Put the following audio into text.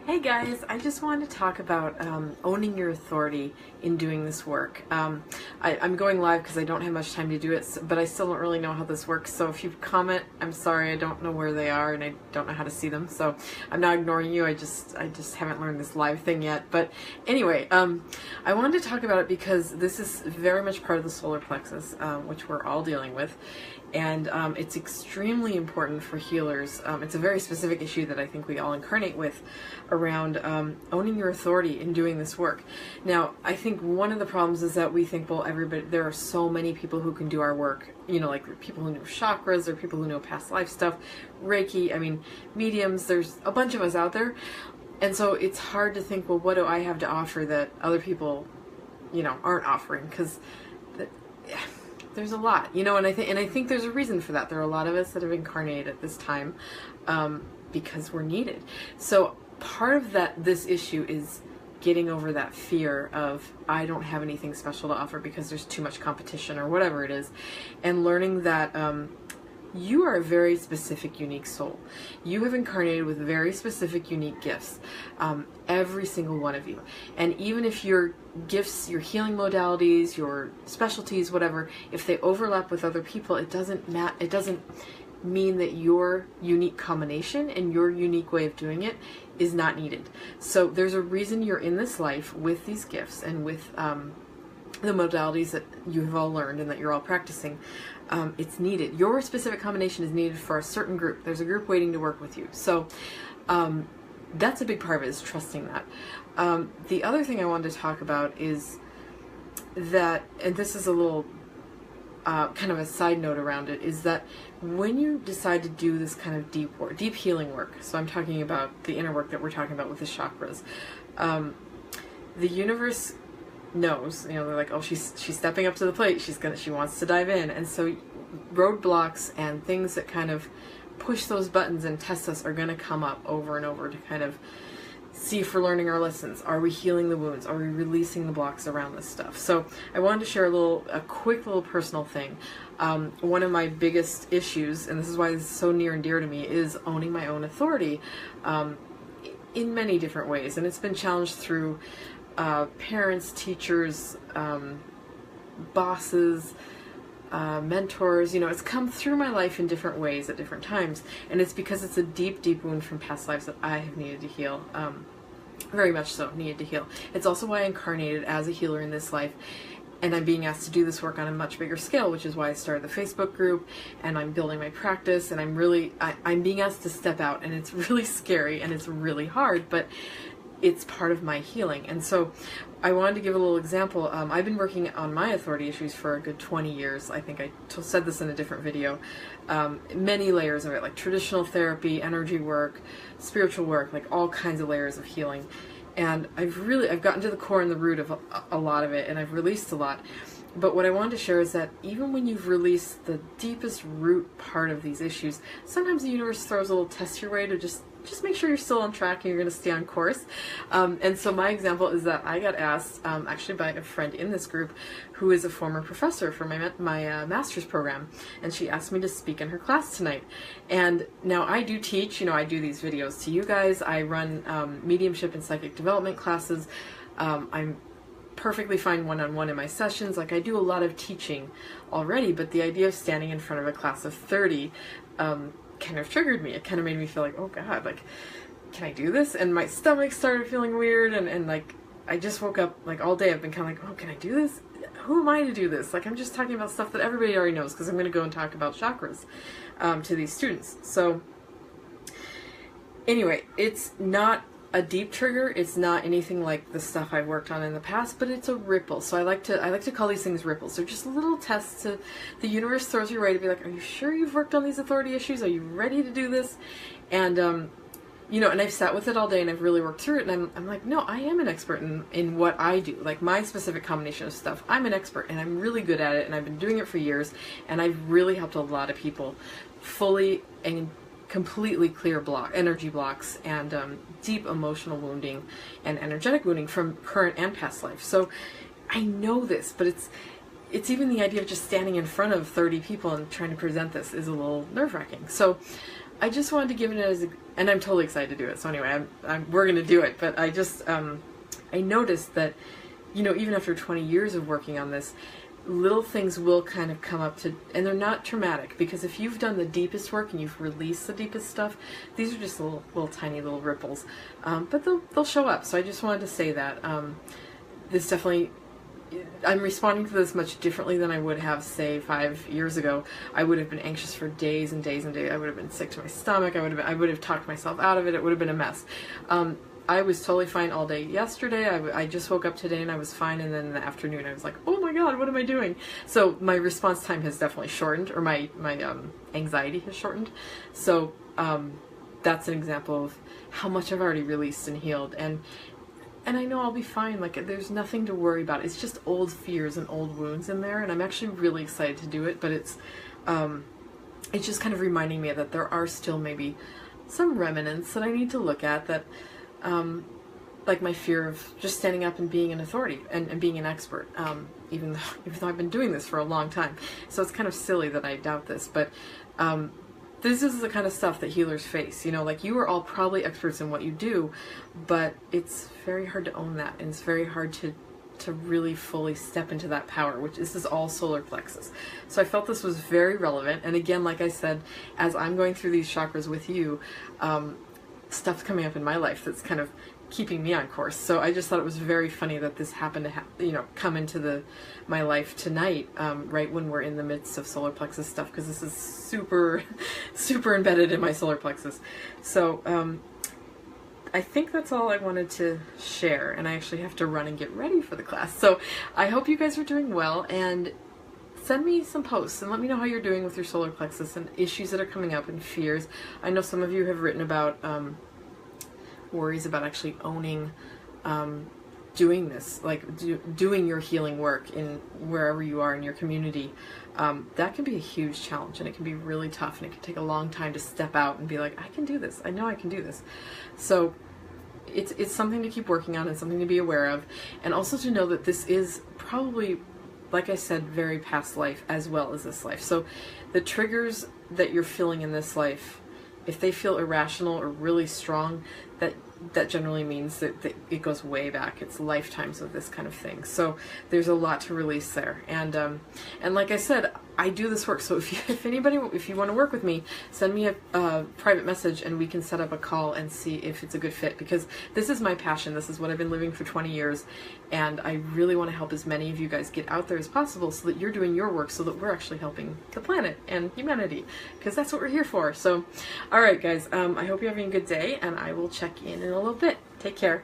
Hey guys, I just wanted to talk about owning your authority in doing this work. I'm going live because I don't have much time to do it, but I still don't really know how this works. So if you comment, I'm sorry, I don't know where they are and I don't know how to see them. So I'm not ignoring you. I just haven't learned this live thing yet. But anyway, I wanted to talk about it because this is very much part of the solar plexus, which we're all dealing with. And it's extremely important for healers. It's a very specific issue that I think we all incarnate with around owning your authority in doing this work. Now, I think one of the problems is that we think, well, there are so many people who can do our work, you know, like people who know chakras or people who know past life stuff, Reiki, I mean, mediums, there's a bunch of us out there. And so it's hard to think, well, what do I have to offer that other people, you know, aren't offering? Because there's a lot, you know, and I think there's a reason for that. There are a lot of us that have incarnated at this time because we're needed. So part of this issue is getting over that fear of I don't have anything special to offer because there's too much competition or whatever it is, and learning that you are a very specific, unique soul. You have incarnated with very specific, unique gifts, every single one of you. And even if your gifts, your healing modalities, your specialties, whatever, if they overlap with other people, it doesn't mean that your unique combination and your unique way of doing it is not needed. So there's a reason you're in this life with these gifts and with the modalities that you have all learned and that you're all practicing. It's needed. Your specific combination is needed for a certain group. There's a group waiting to work with you. So that's a big part of it, is trusting that. The other thing I wanted to talk about is that, and this is a little kind of a side note around it, is that when you decide to do this kind of deep work, deep healing work, so I'm talking about the inner work that we're talking about with the chakras, the universe knows, you know, they're like, oh, she's stepping up to the plate, she wants to dive in. And so roadblocks and things that kind of push those buttons and test us are going to come up over and over to kind of see if we're learning our lessons. Are we healing the wounds? Are we releasing the blocks around this stuff? So I wanted to share a quick little personal thing. One of my biggest issues, and this is why this is so near and dear to me, is owning my own authority in many different ways. And it's been challenged through parents, teachers, bosses, mentors. You know, it's come through my life in different ways at different times, and it's because it's a deep, deep wound from past lives that I have needed to heal. Very much so needed to heal. It's also why I incarnated as a healer in this life, and I'm being asked to do this work on a much bigger scale, which is why I started the Facebook group, and I'm building my practice, and I'm being asked to step out, and it's really scary, and it's really hard, but it's part of my healing. And so I wanted to give a little example. I've been working on my authority issues for a good 20 years. I think I said this in a different video. Many layers of it, like traditional therapy, energy work, spiritual work, like all kinds of layers of healing. And I've gotten to the core and the root of a lot of it, and I've released a lot. But what I wanted to share is that even when you've released the deepest root part of these issues, sometimes the universe throws a little test your way to just make sure you're still on track and you're going to stay on course. And so my example is that I got asked, actually by a friend in this group who is a former professor for my master's program, and she asked me to speak in her class tonight. And now I do teach, you know, I do these videos to you guys. I run mediumship and psychic development classes. I'm perfectly fine one-on-one in my sessions. Like, I do a lot of teaching already, but the idea of standing in front of a class of 30 kind of triggered me. It kind of made me feel like, oh God, like, can I do this? And my stomach started feeling weird, and like, I just woke up, like, all day I've been kind of like, oh, can I do this? Who am I to do this? Like, I'm just talking about stuff that everybody already knows, because I'm going to go and talk about chakras to these students. So anyway, it's not a deep trigger. It's not anything like the stuff I've worked on in the past, but it's a ripple. So I like to call these things ripples. They're just little tests to the universe throws your way to be like, are you sure you've worked on these authority issues? Are you ready to do this? And you know, and I've sat with it all day and I've really worked through it, and I'm like, no, I am an expert in what I do. Like, my specific combination of stuff, I'm an expert and I'm really good at it, and I've been doing it for years, and I've really helped a lot of people fully and completely clear energy blocks and deep emotional wounding and energetic wounding from current and past life. So I know this, but it's even the idea of just standing in front of 30 people and trying to present this is a little nerve-wracking. So I just wanted to give it as a, and I'm totally excited to do it. So anyway, we're going to do it. But I just, I noticed that, you know, even after 20 years of working on this, little things will kind of come up to, and they're not traumatic, because if you've done the deepest work and you've released the deepest stuff, these are just little tiny little ripples, but they'll show up. So I just wanted to say that this definitely, I'm responding to this much differently than I would have, say, 5 years ago. I would have been anxious for days and days and days. I would have been sick to my stomach. I would have talked myself out of it. It would have been a mess. I was totally fine all day yesterday. I just woke up today and I was fine, and then in the afternoon I was like, oh my god, what am I doing? So my response time has definitely shortened, or my anxiety has shortened. So that's an example of how much I've already released and healed, and I know I'll be fine. Like, there's nothing to worry about. It's just old fears and old wounds in there, and I'm actually really excited to do it, but it's just kind of reminding me that there are still maybe some remnants that I need to look at, that like my fear of just standing up and being an authority and being an expert, even though I've been doing this for a long time. So it's kind of silly that I doubt this, but this is the kind of stuff that healers face. You know, like, you are all probably experts in what you do, but it's very hard to own that, and it's very hard to really fully step into that power, which this is all solar plexus. So I felt this was very relevant. And again, like I said, as I'm going through these chakras with you, stuff's coming up in my life that's kind of keeping me on course. So I just thought it was very funny that this happened to come into my life tonight, right when we're in the midst of solar plexus stuff, because this is super super embedded in my solar plexus. So I think that's all I wanted to share, and I actually have to run and get ready for the class. So I hope you guys are doing well, and send me some posts and let me know how you're doing with your solar plexus and issues that are coming up and fears. I know some of you have written about worries about actually owning doing this, like doing your healing work in wherever you are in your community. That can be a huge challenge, and it can be really tough, and it can take a long time to step out and be like, I can do this. I know I can do this. So it's something to keep working on and something to be aware of, and also to know that this is probably, like I said, very past life as well as this life. So the triggers that you're feeling in this life, if they feel irrational or really strong, that generally means that it goes way back. It's lifetimes of this kind of thing. So there's a lot to release there. And like I said, I do this work. So if you want to work with me, send me a private message and we can set up a call and see if it's a good fit, because this is my passion. This is what I've been living for 20 years. And I really want to help as many of you guys get out there as possible, so that you're doing your work, so that we're actually helping the planet and humanity, because that's what we're here for. So, all right, guys, I hope you're having a good day, and I will check in a little bit. Take care.